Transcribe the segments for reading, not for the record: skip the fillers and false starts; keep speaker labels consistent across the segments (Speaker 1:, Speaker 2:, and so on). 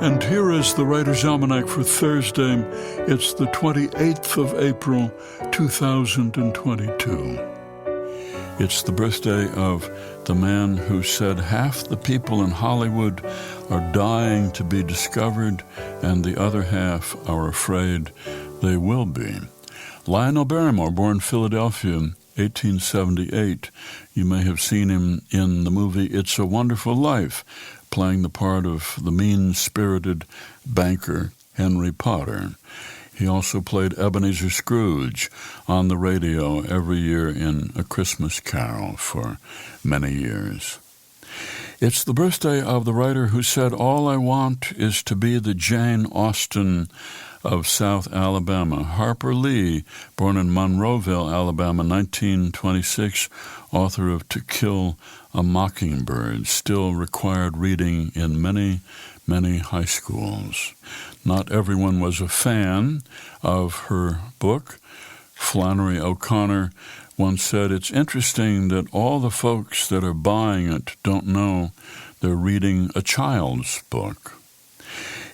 Speaker 1: And here is the Writer's Almanac for Thursday. It's the 28th of April, 2022. It's the birthday of the man who said half the people in Hollywood are dying to be discovered and the other half are afraid they will be. Lionel Barrymore, born Philadelphia, 1878. You may have seen him in the movie It's a Wonderful Life, playing the part of the mean-spirited banker Henry Potter. He also played Ebenezer Scrooge on the radio every year in A Christmas Carol for many years. It's the birthday of the writer who said, "All I want is to be the Jane Austen of South Alabama." Harper Lee, born in Monroeville, Alabama, 1926, author of To Kill a Mockingbird, still required reading in many, many high schools. Not everyone was a fan of her book. Flannery O'Connor once said, "It's interesting that all the folks that are buying it don't know they're reading a child's book."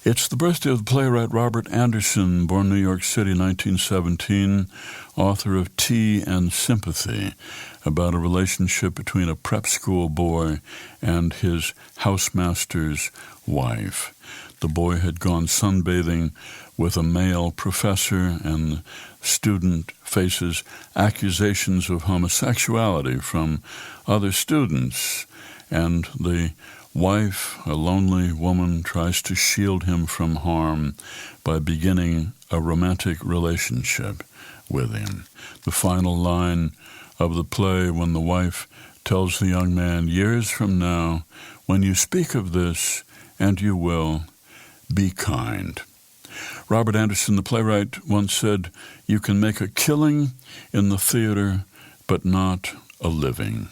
Speaker 1: It's the birthday of the playwright Robert Anderson, born New York City, 1917, author of Tea and Sympathy, about a relationship between a prep school boy and his housemaster's wife. The boy had gone sunbathing with a male professor, and the student faces accusations of homosexuality from other students, and the wife, a lonely woman, tries to shield him from harm by beginning a romantic relationship with him. The final line of the play, when the wife tells the young man, "Years from now, when you speak of this, and you will, be kind." Robert Anderson, the playwright, once said, "You can make a killing in the theater, but not a living."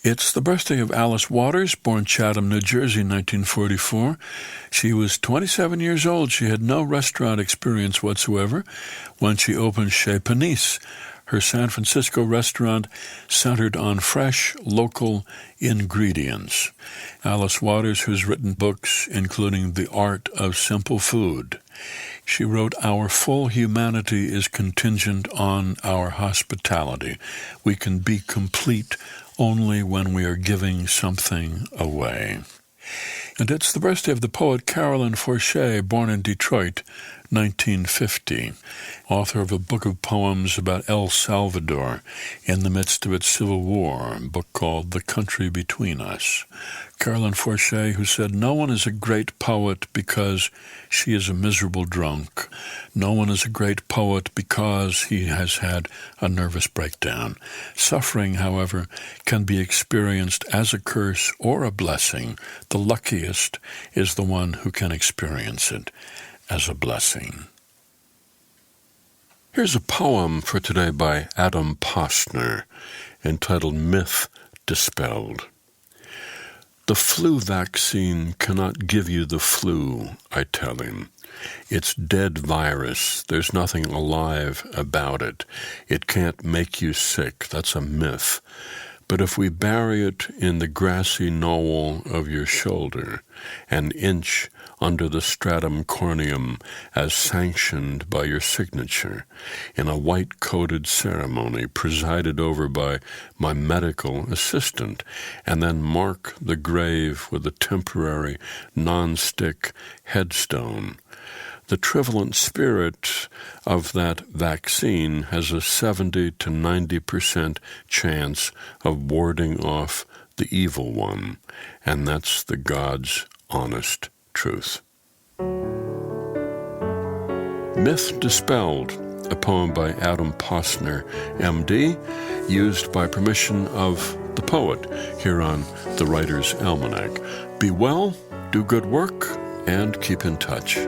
Speaker 1: It's the birthday of Alice Waters, born Chatham, New Jersey, 1944. She was 27 years old. She had no restaurant experience whatsoever when she opened Chez Panisse, her San Francisco restaurant centered on fresh, local ingredients. Alice Waters, who's written books including The Art of Simple Food. She wrote, "Our full humanity is contingent on our hospitality. We can be complete only when we are giving something away." And it's the birthday of the poet Carolyn Forshea, born in Detroit, 1950, author of a book of poems about El Salvador in the midst of its civil war, a book called The Country Between Us. Carolyn Forshea, who said, "No one is a great poet because she is a miserable drunk. No one is a great poet because he has had a nervous breakdown. Suffering, however, can be experienced as a curse or a blessing. The luckiest is the one who can experience it as a blessing." Here's a poem for today by Adam Posner, entitled Myth Dispelled. "The flu vaccine cannot give you the flu, I tell him. It's dead virus. There's nothing alive about it. It can't make you sick. That's a myth. But if we bury it in the grassy knoll of your shoulder, an inch under the stratum corneum as sanctioned by your signature, in a white-coated ceremony presided over by my medical assistant, and then mark the grave with a temporary non-stick headstone, the trivalent spirit of that vaccine has a 70 to 90% chance of warding off the evil one, and that's the God's honest truth." Myth Dispelled, a poem by Adam Posner, M.D., used by permission of the poet here on the Writer's Almanac. Be well, do good work, and keep in touch.